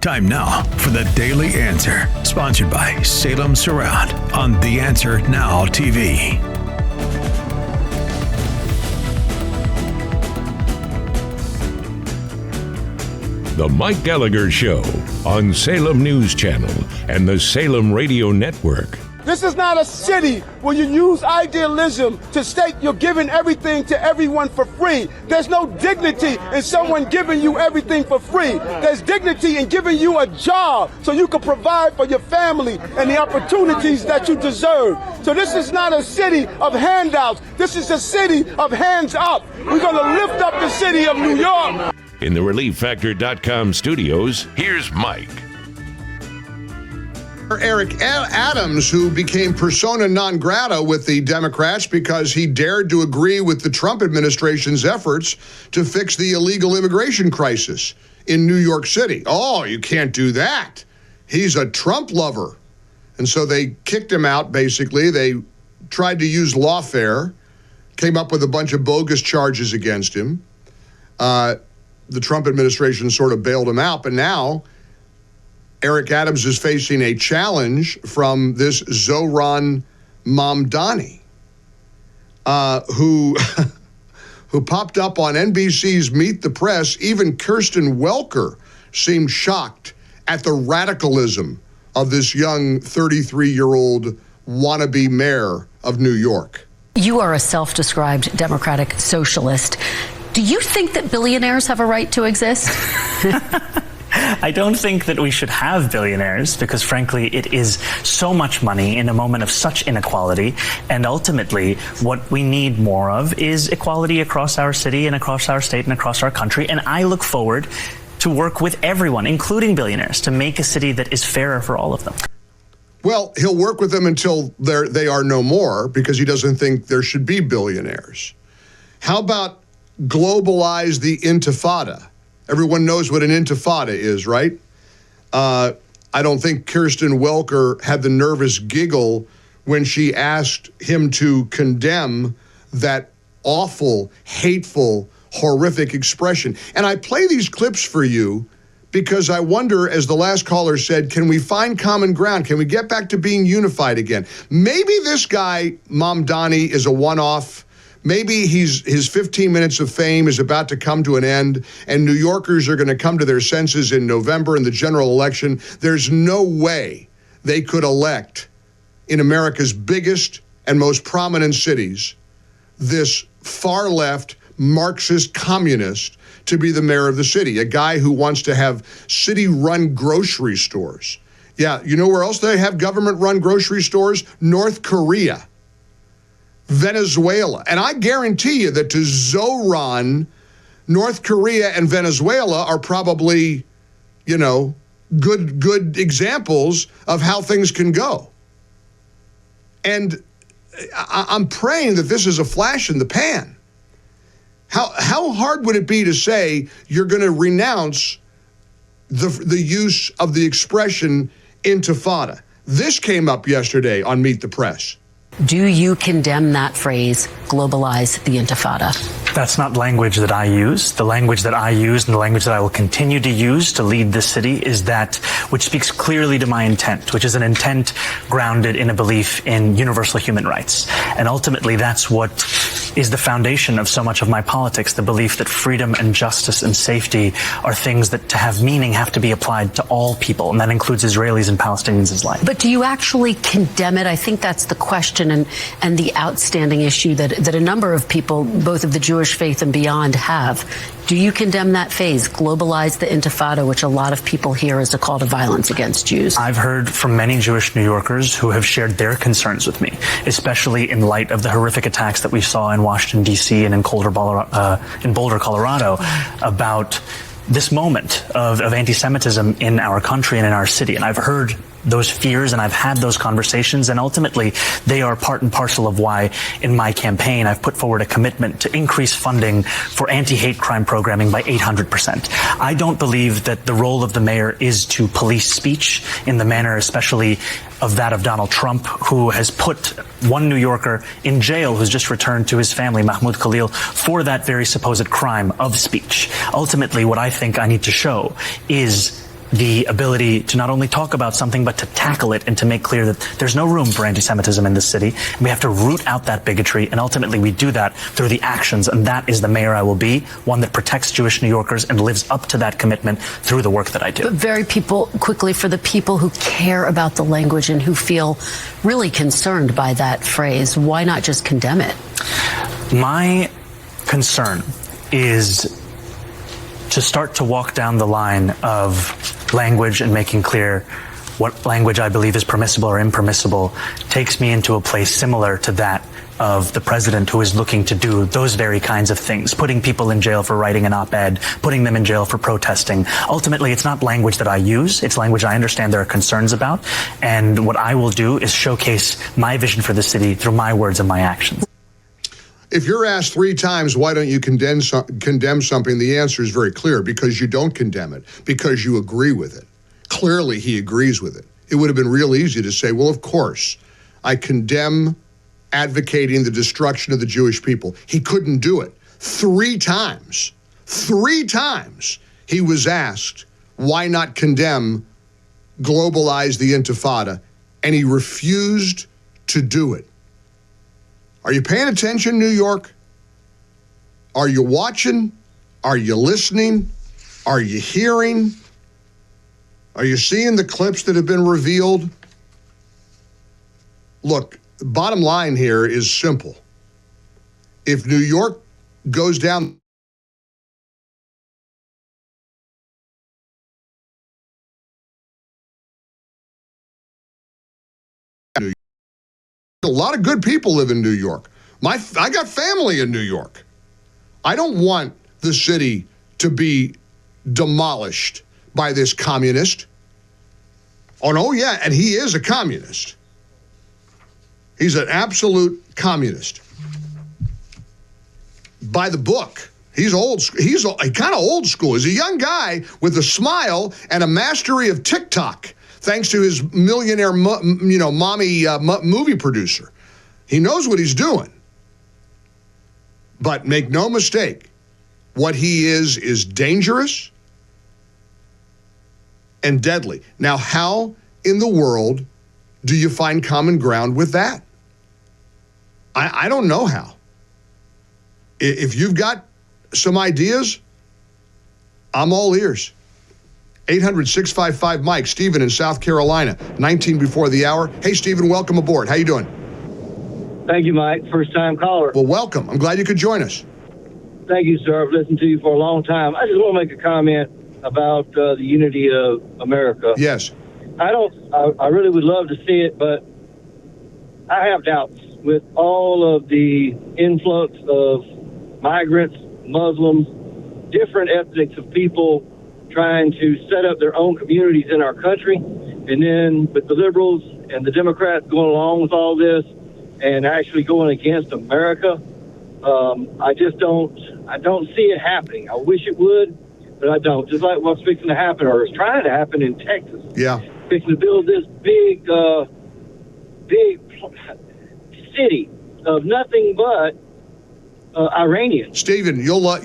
Time now for the Daily Answer, sponsored by Salem Surround on The Answer Now TV. The Mike Gallagher Show on Salem News Channel and the Salem Radio Network. This is not a city where you use idealism to state you're giving everything to everyone for free. There's no dignity in someone giving you everything for free. There's dignity in giving you a job so you can provide for your family and the opportunities that you deserve. So this is not a city of handouts. This is a city of hands up. We're going to lift up the city of New York. In the ReliefFactor.com studios, here's Mike. Eric Adams, who became persona non grata with the Democrats because he dared to agree with the Trump administration's efforts to fix the illegal immigration crisis in New York City. Oh, you can't do that. He's a Trump lover. And so they kicked him out, basically. They tried to use lawfare, came up with a bunch of bogus charges against him. The Trump administration sort of bailed him out, but now Eric Adams is facing a challenge from this Zohran Mamdani, who popped up on NBC's Meet the Press. Even Kirsten Welker seemed shocked at the radicalism of this young 33-year-old wannabe mayor of New York. You are a self-described democratic socialist. Do you think that billionaires have a right to exist? I don't think that we should have billionaires because, frankly, it is so much money in a moment of such inequality. And ultimately, what we need more of is equality across our city and across our state and across our country. And I look forward to work with everyone, including billionaires, to make a city that is fairer for all of them. Well, he'll work with them until they are no more because he doesn't think there should be billionaires. How about globalize the Intifada? Everyone knows what an intifada is, right? I don't think Kirsten Welker had the nervous giggle when she asked him to condemn that awful, hateful, horrific expression. And I play these clips for you because I wonder, as the last caller said, can we find common ground? Can we get back to being unified again? Maybe this guy, Mamdani, is a one-off. Maybe his 15 minutes of fame is about to come to an end, and New Yorkers are going to come to their senses in November in the general election. There's no way they could elect in America's biggest and most prominent cities this far-left Marxist communist to be the mayor of the city, a guy who wants to have city-run grocery stores. Yeah, you know where else they have government-run grocery stores? North Korea. Venezuela. And I guarantee you that to Zohran, North Korea and Venezuela are probably, good examples of how things can go. And I'm praying that this is a flash in the pan. How hard would it be to say you're going to renounce the use of the expression intifada? This came up yesterday on Meet the Press. Do you condemn that phrase, globalize the Intifada? That's not language that I use. The language that I use and the language that I will continue to use to lead this city is that which speaks clearly to my intent, which is an intent grounded in a belief in universal human rights. And ultimately, that's what is the foundation of so much of my politics, the belief that freedom and justice and safety are things that, to have meaning, have to be applied to all people, and that includes Israelis and Palestinians alike. But do you actually condemn it? I think that's the question and the outstanding issue that a number of people, both of the Jewish faith and beyond, have. Do you condemn that phase, globalize the Intifada, which a lot of people hear as a call to violence against Jews? I've heard from many Jewish New Yorkers who have shared their concerns with me, especially in light of the horrific attacks that we saw in Washington, D.C. and in Boulder, Colorado, about this moment of anti-Semitism in our country and in our city. And I've heard those fears and I've had those conversations, and ultimately they are part and parcel of why in my campaign I've put forward a commitment to increase funding for anti-hate crime programming by 800%. I don't believe that the role of the mayor is to police speech in the manner especially of that of Donald Trump, who has put one New Yorker in jail who's just returned to his family, Mahmoud Khalil, for that very supposed crime of speech. Ultimately, what I think I need to show is the ability to not only talk about something, but to tackle it and to make clear that there's no room for anti-Semitism in this city. And we have to root out that bigotry, and ultimately we do that through the actions, and that is the mayor I will be, one that protects Jewish New Yorkers and lives up to that commitment through the work that I do. But quickly, for the people who care about the language and who feel really concerned by that phrase, why not just condemn it? My concern is to start to walk down the line of language and making clear what language I believe is permissible or impermissible takes me into a place similar to that of the president, who is looking to do those very kinds of things, putting people in jail for writing an op-ed, putting them in jail for protesting. Ultimately, it's not language that I use. It's language I understand there are concerns about. And what I will do is showcase my vision for the city through my words and my actions. If you're asked 3 times, why don't you condemn something, the answer is very clear: because you don't condemn it, because you agree with it. Clearly, he agrees with it. It would have been real easy to say, well, of course, I condemn advocating the destruction of the Jewish people. He couldn't do it. 3 times. 3 times he was asked, why not condemn Globalize the Intifada? And he refused to do it. Are you paying attention, New York? Are you watching? Are you listening? Are you hearing? Are you seeing the clips that have been revealed? Look, the bottom line here is simple. If New York goes down a lot of good people live in New York. I got family in New York. I don't want the city to be demolished by this communist. Oh yeah, and he is a communist. He's an absolute communist. By the book. He's old. He's kind of old school. He's a young guy with a smile and a mastery of TikTok, thanks to his millionaire, mommy movie producer. He knows what he's doing. But make no mistake, what he is dangerous and deadly. Now, how in the world do you find common ground with that? I don't know how. If you've got some ideas, I'm all ears. 800-655-MIKE. Stephen in South Carolina, 19 before the hour. Hey, Stephen, welcome aboard. How you doing? Thank you, Mike. First-time caller. Well, welcome. I'm glad you could join us. Thank you, sir. I've listened to you for a long time. I just want to make a comment about the unity of America. Yes. I really would love to see it, but I have doubts with all of the influx of migrants, Muslims, different ethnics of people trying to set up their own communities in our country. And then with the liberals and the Democrats going along with all this and actually going against America, I don't see it happening. I wish it would, but I don't. Just like what's fixing to happen, or is trying to happen in Texas. Yeah. Fixing to build this big city of nothing but Iranians. Stephen, you'll love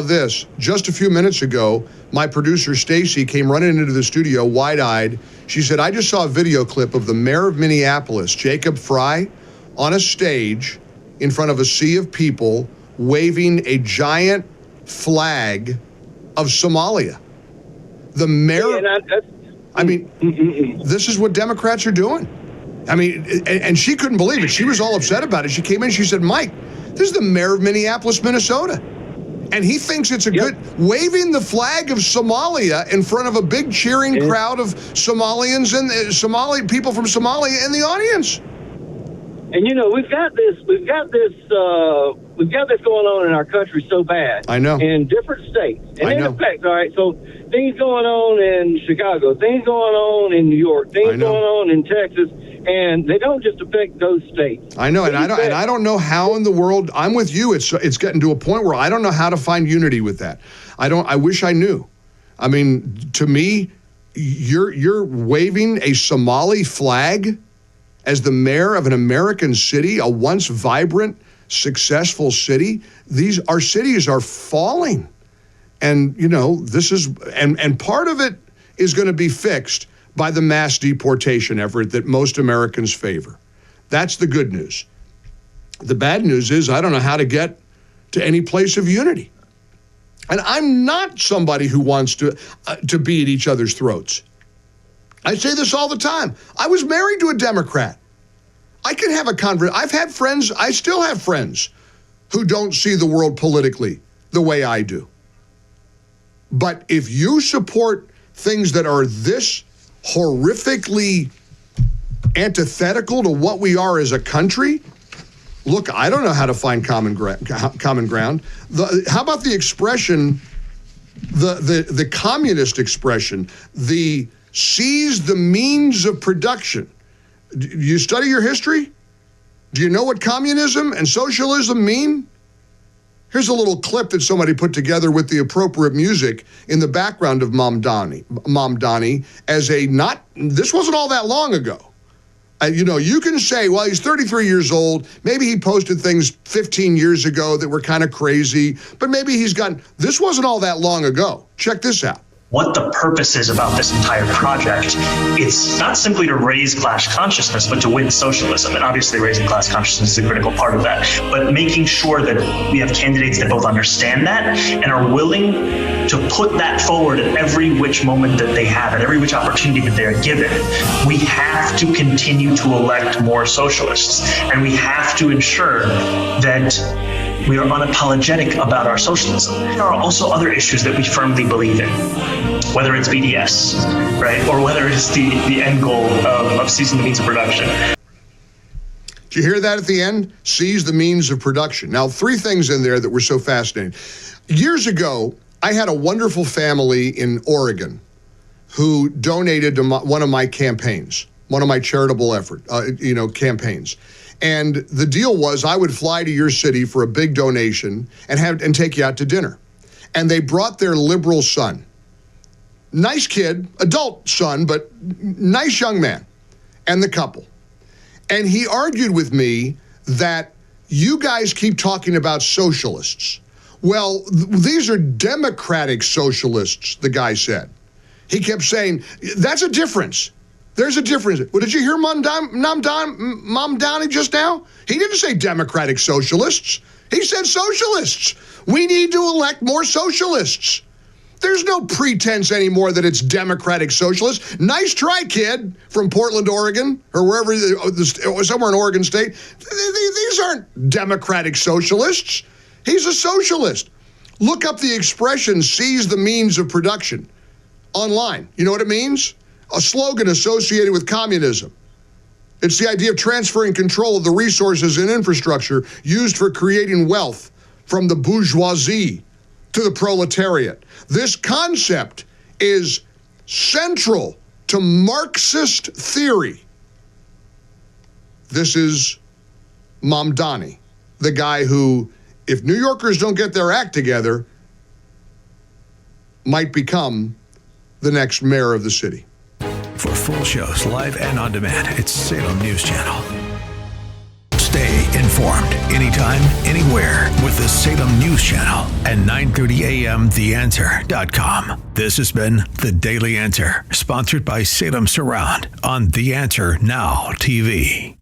this. Just a few minutes ago, my producer Stacy came running into the studio wide-eyed. She said, I just saw a video clip of the mayor of Minneapolis, Jacob Frey, on a stage in front of a sea of people waving a giant flag of Somalia. The mayor, this is what Democrats are doing. I mean, and she couldn't believe it. She was all upset about it. She came in, she said, Mike, this is the mayor of Minneapolis, Minnesota. And he thinks it's a good, waving the flag of Somalia in front of a big cheering crowd of Somalians and Somali people from Somalia in the audience. And we've got this going on in our country so bad. I know. In different states. And I in know. effect, all right, so things going on in Chicago, things going on in New York, things going on in Texas, and they don't just affect those states. I know, and I don't know how in the world. I'm with you. It's getting to a point where I don't know how to find unity with that. I wish I knew. I mean, to me, you're waving a Somali flag as the mayor of an American city, a once vibrant, successful city. Our cities are falling. And, this is, and part of it, is going to be fixed by the mass deportation effort that most Americans favor. That's the good news. The bad news is I don't know how to get to any place of unity. And I'm not somebody who wants to be at each other's throats. I say this all the time. I was married to a Democrat. I can have a conversation. I've had friends, I still have friends who don't see the world politically the way I do. But if you support things that are this horrifically antithetical to what we are as a country, look, I don't know how to find common ground. How about the expression, the communist expression, the seize the means of production? Do you study your history? Do you know what communism and socialism mean? Here's a little clip that somebody put together with the appropriate music in the background of Mamdani as this wasn't all that long ago. You can say, well, he's 33 years old. Maybe he posted things 15 years ago that were kind of crazy, but maybe this wasn't all that long ago. Check this out. What the purpose is about this entire project, it's not simply to raise class consciousness, but to win socialism. And obviously raising class consciousness is a critical part of that. But making sure that we have candidates that both understand that and are willing to put that forward at every which moment that they have, at every which opportunity that they are given. We have to continue to elect more socialists. And we have to ensure that we are unapologetic about our socialism. There are also other issues that we firmly believe in, whether it's BDS, right, or whether it's the end goal of seizing the means of production. Did you hear that at the end? Seize the means of production. Now, 3 things in there that were so fascinating. Years ago, I had a wonderful family in Oregon who donated to one of my campaigns, one of my charitable campaigns. And the deal was I would fly to your city for a big donation and take you out to dinner. And they brought their liberal son. Nice kid, adult son, but nice young man, and the couple. And he argued with me that you guys keep talking about socialists. Well, these are democratic socialists, the guy said. He kept saying, that's a difference. There's a difference. Well, did you hear Mamdani just now? He didn't say democratic socialists. He said socialists. We need to elect more socialists. There's no pretense anymore that it's democratic socialists. Nice try, kid, from Portland, Oregon, or wherever, somewhere in Oregon State. These aren't democratic socialists. He's a socialist. Look up the expression, seize the means of production, online. You know what it means? A slogan associated with communism. It's the idea of transferring control of the resources and infrastructure used for creating wealth from the bourgeoisie to the proletariat. This concept is central to Marxist theory. This is Mamdani, the guy who, if New Yorkers don't get their act together, might become the next mayor of the city. For full shows, live and on demand, it's Salem News Channel. Stay informed anytime, anywhere with the Salem News Channel at 9:30 a.m. TheAnswer.com. This has been The Daily Answer, sponsored by Salem Surround on The Answer Now TV.